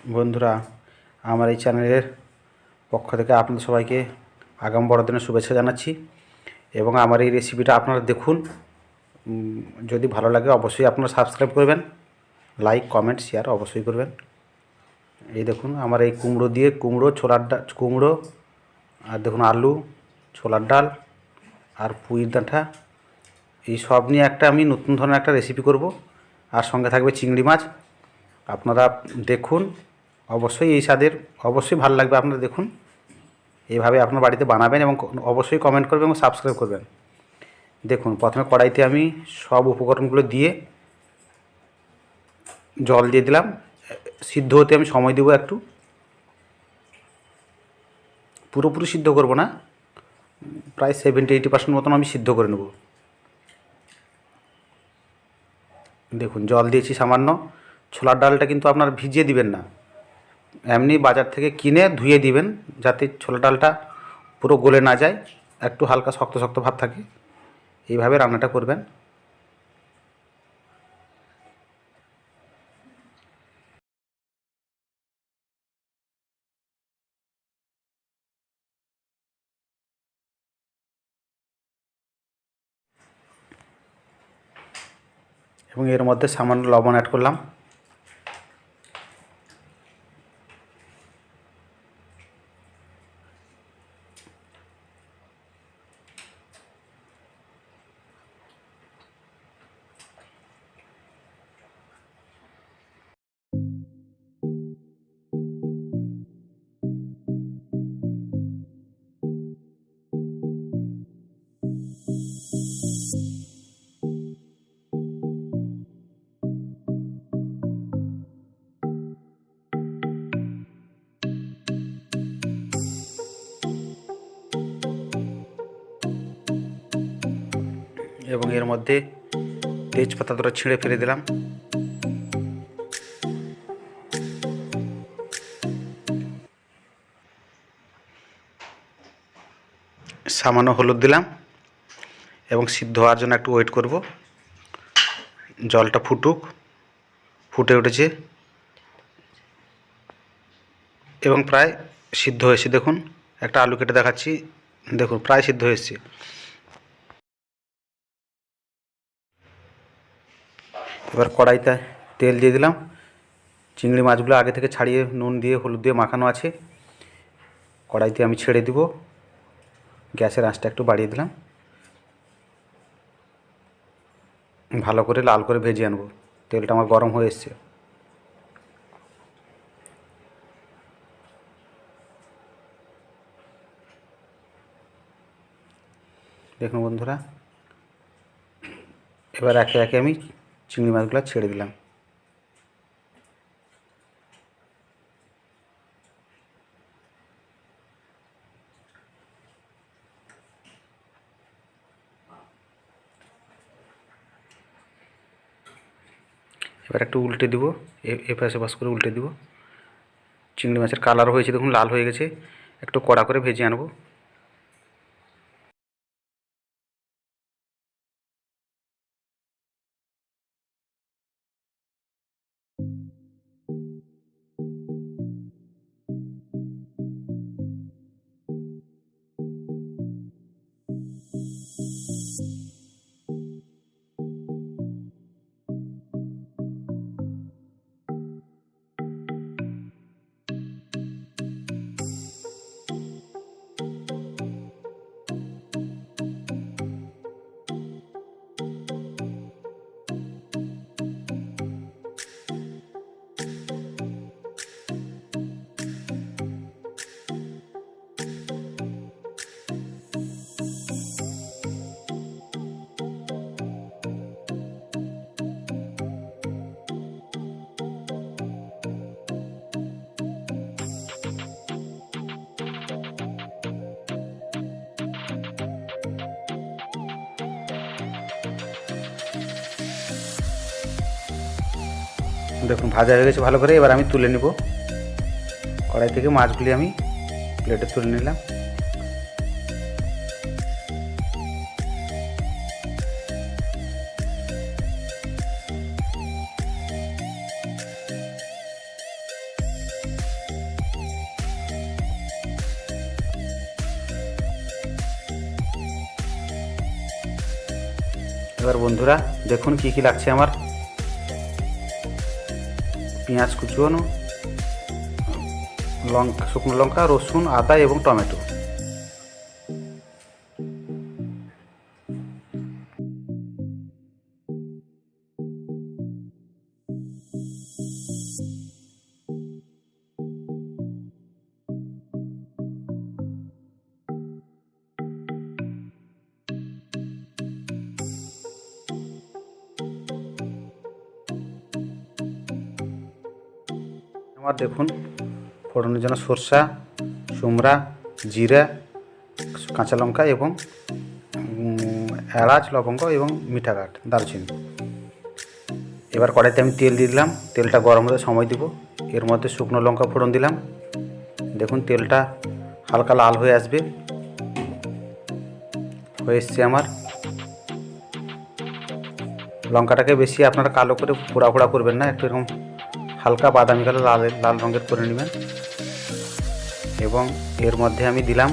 বন্ধুরা, আমার এই চ্যানেলের পক্ষ থেকে আপনাদের সবাইকে আগাম বড়দিনের শুভেচ্ছা জানাচ্ছি এবং আমার এই রেসিপিটা আপনারা দেখুন। যদি ভালো লাগে অবশ্যই আপনারা সাবস্ক্রাইব করবেন, লাইক কমেন্ট শেয়ার অবশ্যই করবেন। এই দেখুন আমার এই কুমড়ো ছোলার ডাল, কুমড়ো আর দেখুন আলু, ছোলার ডাল আর পুঁইর ডাঁটা, এই সব নিয়ে আমি নতুন ধরনের একটা রেসিপি করব। আর সঙ্গে থাকবে চিংড়ি মাছ। আপনারা দেখুন, অবশ্যই এই স্বাদের অবশ্যই ভালো লাগবে। আপনারা দেখুন, এইভাবে আপনার বাড়িতে বানাবেন এবং অবশ্যই কমেন্ট করবেন এবং সাবস্ক্রাইব করবেন। দেখুন, প্রথমে কড়াইতে আমি সব উপকরণগুলো দিয়ে জল দিয়ে দিলাম। সিদ্ধ হতে আমি সময় দেবো একটু, পুরোপুরি সিদ্ধ করব না, প্রায় 70-80% মতন আমি সিদ্ধ করে নেব। দেখুন জল দিয়েছি সামান্য। ছোলার ডালটা কিন্তু আপনার ভিজিয়ে দিবেন না, এমনি বাজার থেকে কিনে ধুয়ে দিবেন, যাতে ছোলার ডালটা পুরো গলে না যায়, একটু হালকা শক্ত শক্ত ভাব থাকে। এইভাবে রান্নাটা করবেন। এবং এর মধ্যে সামান্য লবণ অ্যাড করলাম। এবং এর মধ্যে তেজপাতা দুটো ছিঁড়ে ফেলে দিলাম। সামান্য হলুদ দিলাম এবং সিদ্ধ হওয়ার জন্য একটু ওয়েট করব। জলটা ফুটে উঠেছে এবং প্রায় সিদ্ধ হয়েছে। দেখুন, একটা আলু কেটে দেখাচ্ছি। দেখুন প্রায় সিদ্ধ হয়েছে। এবার কড়াইতে তেল দিয়ে দিলাম। চিংড়ি মাছগুলো আগে থেকে ছাড়িয়ে নুন দিয়ে হলুদ দিয়ে মাখানো আছে। কড়াইতে আমি ছেড়ে দিব। গ্যাসের আঁচটা একটু বাড়িয়ে দিলাম। ভালো করে লাল করে ভেজে আনবো। তেলটা আমার গরম হয়ে এসছে। দেখুন বন্ধুরা, এবার একে একে আমি চিংড়ি মাছগুলো ছেড়ে দিলাম। এবার একটু উল্টে দিব, এপাশ ওপাশ করে উল্টে দিব। চিংড়ি মাছের কালারও হয়েছে, দেখুন লাল হয়ে গেছে। একটু কড়া করে ভেজে আনবো। দেখুন ভাজা হয়ে গেছে ভালো করে। এবার আমি তুলে নেব। কড়াই থেকে মাছগুলি আমি প্লেটে তুলে নিলাম। এবার বন্ধুরা দেখুন কি কি লাগছে আমার। পেঁয়াজ কুচুনো, লঙ্কা, শুকনো লঙ্কা, রসুন, আদা এবং টমেটো। আমার দেখুন ফোড়নের জন্য সরষা, সুমরা, জিরা, কাঁচা লঙ্কা এবং এলাচ, লবঙ্গ এবং মিঠা কাঠ, দারচিনি। এবার কড়াইতে আমি তেল দিয়ে দিলাম। তেলটা গরম হতে সময় দিব। এর মধ্যে শুকনো লঙ্কা ফোড়ন দিলাম। দেখুন তেলটা হালকা লাল হয়ে আসবে, হয়ে এসছে আমার। লঙ্কাটাকে বেশি আপনারা কালো করে পোড়া পোড়া করবেন না, একটু এরকম হালকা বাদামি কালো লাল লাল রঙের করে নেবেন। এবং এর মধ্যে আমি দিলাম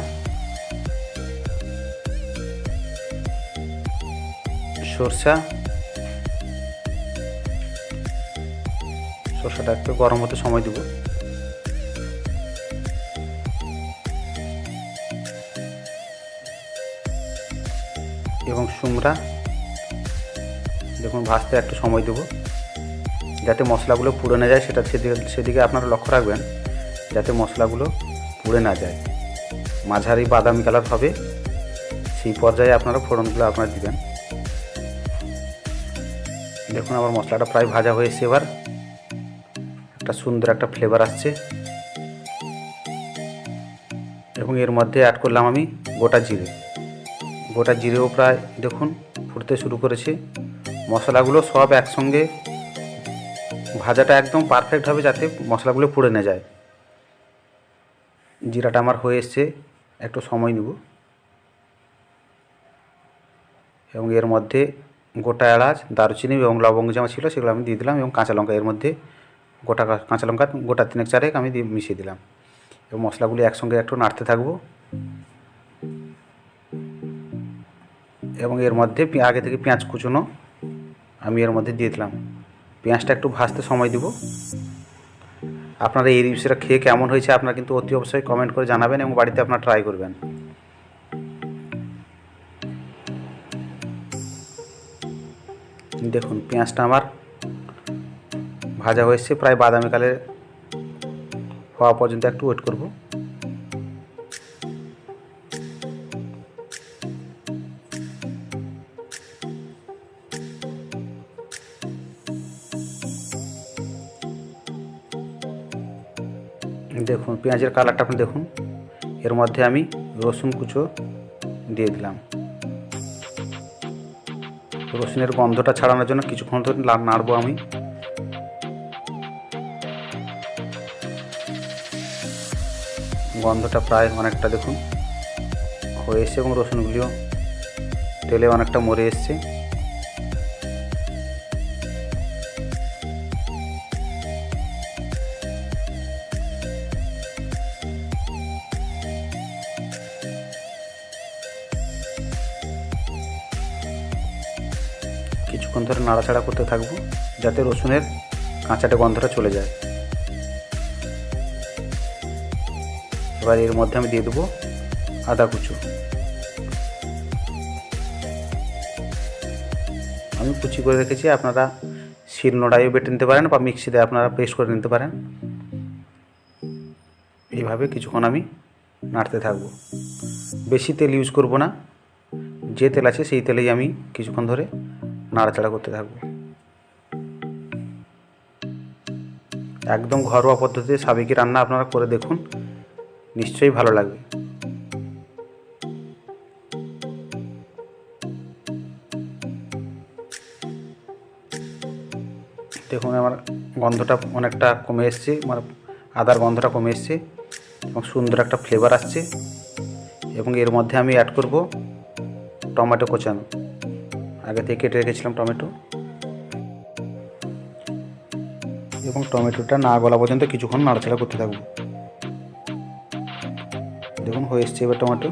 সরষাটা একটু গরম হতে সময় দেব। এবং সুমরা দেখুন ভাজতে একটু সময় দেব, যাতে মশলাগুলো পুড়ে না যায়, সেদিকে আপনারা লক্ষ্য রাখবেন যাতে মশলাগুলো পুড়ে না যায়। মাঝারি বাদামি কালার হবে, সেই পর্যায়ে আপনারা ফোড়নগুলো আপনারা দিবেন। দেখুন আমার মশলাটা প্রায় ভাজা হয়েছে। এবার একটা সুন্দর একটা ফ্লেভার আসছে। এবং এর মধ্যে অ্যাড করলাম আমি গোটা জিরেও প্রায় দেখুন ফুটতে শুরু করেছে। মশলাগুলো সব একসঙ্গে ভাজাটা একদম পারফেক্ট হবে, যাতে মশলাগুলো পুড়ে না যায়। জিরাটা আমার হয়ে এসছে, একটু সময় নেব। এবং এর মধ্যে গোটা এলাচ, দারুচিনি এবং লবঙ্গ যা ছিল সেগুলো আমি দিয়ে দিলাম। এবং কাঁচা লঙ্কা, এর মধ্যে গোটা কাঁচা লঙ্কা গোটা 3-4 আমি মিশিয়ে দিলাম। এবং মশলাগুলি একসঙ্গে একটু নাড়তে থাকবো। এবং এর মধ্যে আগে থেকে পেঁয়াজ কুচুনো আমি এর মধ্যে দিয়ে দিলাম। পেঁয়াজটা একটু ভাজতে সময় দিব। আপনারা এই রেসিপিটা খেয়ে কেমন হয়েছে আপনারা কিন্তু অতি অবশ্যই কমেন্ট করে জানাবেন এবং বাড়িতে আপনারা ট্রাই করবেন। দেখুন পেঁয়াজটা আমার ভাজা হয়েছে, প্রায় বাদামি কালার হওয়া পর্যন্ত একটু ওয়েট করব। দেখুন পেঁয়াজের কালারটা আপনি দেখুন। এর মধ্যে আমি রসুন কুচো দিয়ে দিলাম। রসুনের গন্ধটা ছাড়ানোর জন্য কিছুক্ষণ ধরে নাড়বো আমি। গন্ধটা প্রায় অনেকটা দেখুন হয়ে এসছে এবং রসুনগুলিও তেলে অনেকটা মরে এসছে। কিছুক্ষণ ধরে নাড়াচাড়া করতে থাকবো, যাতে রসুনের কাঁচাটা গন্ধটা চলে যায়। এবার এর মধ্যে আমি দিয়ে দেবো আদা কুচো। আমি কুচি করে রেখেছি, আপনারা শিলনোড়ায়ও বেটে নিতে পারেন বা মিক্সিতে আপনারা পেস্ট করে নিতে পারেন। এইভাবে কিছুক্ষণ আমি নাড়তে থাকবো। বেশি তেল ইউজ করব না, যে তেল আছে সেই তেলেই আমি কিছুক্ষণ ধরে নাড়াচাড়া করতে থাকবো। একদম ঘরোয়া পদ্ধতিতে সাবেকি রান্না আপনারা করে দেখুন, নিশ্চয়ই ভালো লাগবে। দেখুন আমার গন্ধটা অনেকটা কমে এসছে, মানে আদার গন্ধটা কমে এসছে এবং সুন্দর একটা ফ্লেভার আসছে। এবং এর মধ্যে আমি অ্যাড করব টমেটো কোচানো, আগে থেকে কেটে রেখেছিলাম টমেটো। এবং টমেটোটা না গলা পর্যন্ত কিছুক্ষণ নাড়াচাড়া করতে থাকবো। দেখুন হয়ে এসছে এবার টমেটো।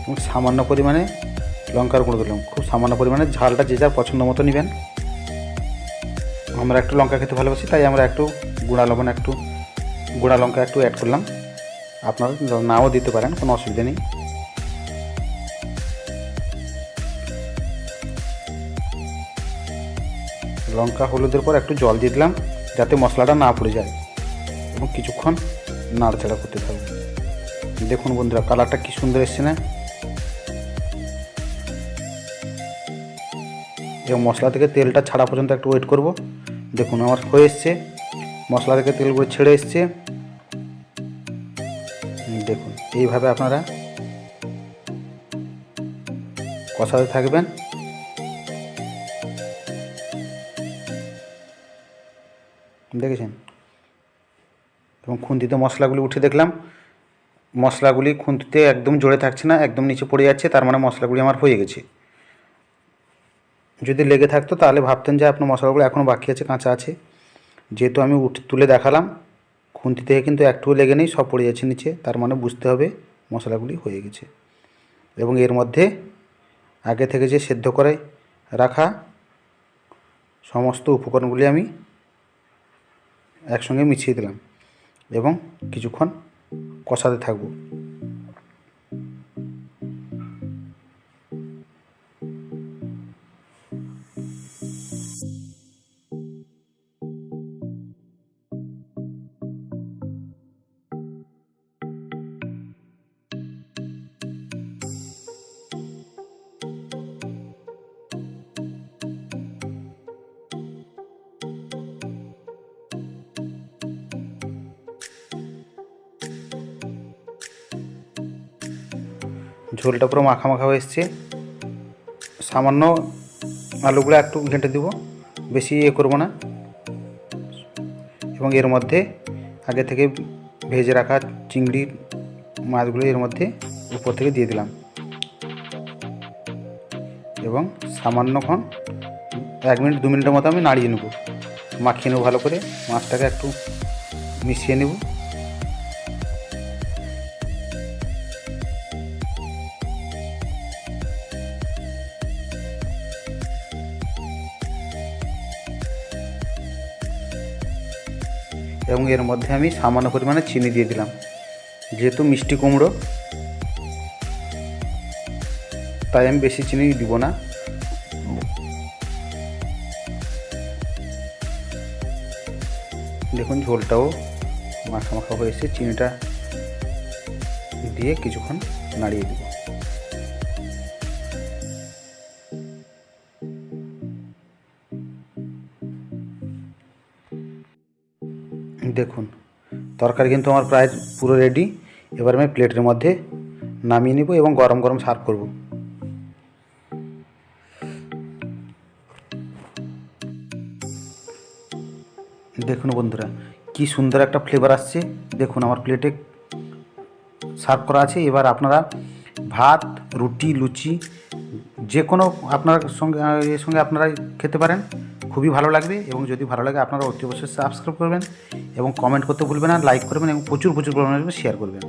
এবং সামান্য পরিমাণে লঙ্কার গুঁড়ো দিলাম। খুব সামান্য পরিমাণে, ঝালটা যে যার পছন্দ মতো নেবেন। আমরা একটু লঙ্কা খেতে ভালোবাসি, তাই আমরা একটু গুঁড়া লবণ, একটু গুঁড়া লঙ্কা একটু অ্যাড করলাম। আপনারা নাও দিতে পারেন, কোনো অসুবিধা নেই। লঙ্কা হলুদের পর একটু জল দিয়ে দিলাম যাতে মশলাটা না পুড়ে যায়, এবং কিছুক্ষণ নাড়াচাড়া করতে থাকবো। দেখুন বন্ধুরা, কালারটা কি সুন্দর এসছে না? এবং মশলা থেকে তেলটা ছাড়া পর্যন্ত একটু ওয়েট করব। দেখুন আমার হয়ে এসছে, মশলা থেকে তেলগুলো ছেড়ে এসছে। দেখুন এইভাবে আপনারা কষাতে থাকবেন। দেখেছেন? এবং খুন্তিতে মশলাগুলি উঠে দেখলাম, মশলাগুলি খুন্তিতে একদম জোরে থাকছে না, একদম নিচে পড়ে যাচ্ছে, তার মানে মশলাগুলি আমার হয়ে গেছে। যদি লেগে থাকতো তাহলে ভাবতেন যে আপনার মশলাগুলো এখনও বাকি আছে, কাঁচা আছে। যেহেতু আমি তুলে দেখালাম, খুন্তি থেকে কিন্তু একটুও লেগে নেই, সব পড়ে যাচ্ছে নিচে, তার মানে বুঝতে হবে মশলাগুলি হয়ে গেছে। এবং এর মধ্যে আগে থেকে যে সেদ্ধ করে রাখা সমস্ত উপকরণগুলি আমি একসঙ্গে মিশিয়ে দিলাম এবং কিছুক্ষণ কষাতে থাকবো। ঝোলটা পুরো মাখা মাখা হয়ে এসছে। সামান্য আলুগুলো একটু ঘেঁটে দেবো, বেশি করবো না। এবং এর মধ্যে আগে থেকে ভেজে রাখা চিংড়ির মাছগুলো এর মধ্যে উপর থেকে দিয়ে দিলাম এবং সামান্যক্ষণ 1 মিনিট 2 মিনিটের মতো আমি নাড়িয়ে নেব, মাখিয়ে নেব ভালো করে, মাছটাকে একটু মিশিয়ে নেব। এবং এর মধ্যে আমি সামান্য পরিমাণে চিনি দিয়ে দিলাম, যেহেতু মিষ্টি কুমড়ো তাই আমি বেশি চিনি দিব না। দেখুন ঝোলটাও মাখা মাখা হয়েছে, চিনিটা দিয়ে কিছুক্ষণ নাড়িয়ে দেব। দেখুন তরকারি কিন্তু আমার প্রায় পুরো রেডি। এবার আমি প্লেটের মধ্যে নামিয়ে নেব এবং গরম গরম সার্ভ করব। দেখুন বন্ধুরা, কি সুন্দর একটা ফ্লেভার আসছে। দেখুন আমার প্লেটে সার্ভ করা আছে। এবার আপনারা ভাত, রুটি, লুচি যে কোনো আপনার সঙ্গে এর সঙ্গে আপনারা খেতে পারেন, খুবই ভালো লাগবে। এবং যদি ভালো লাগে আপনারা অতি অবশ্যই সাবস্ক্রাইব করবেন এবং কমেন্ট করতে ভুলবেন না, লাইক করবেন এবং প্রচুর পরিমাণে শেয়ার করবেন।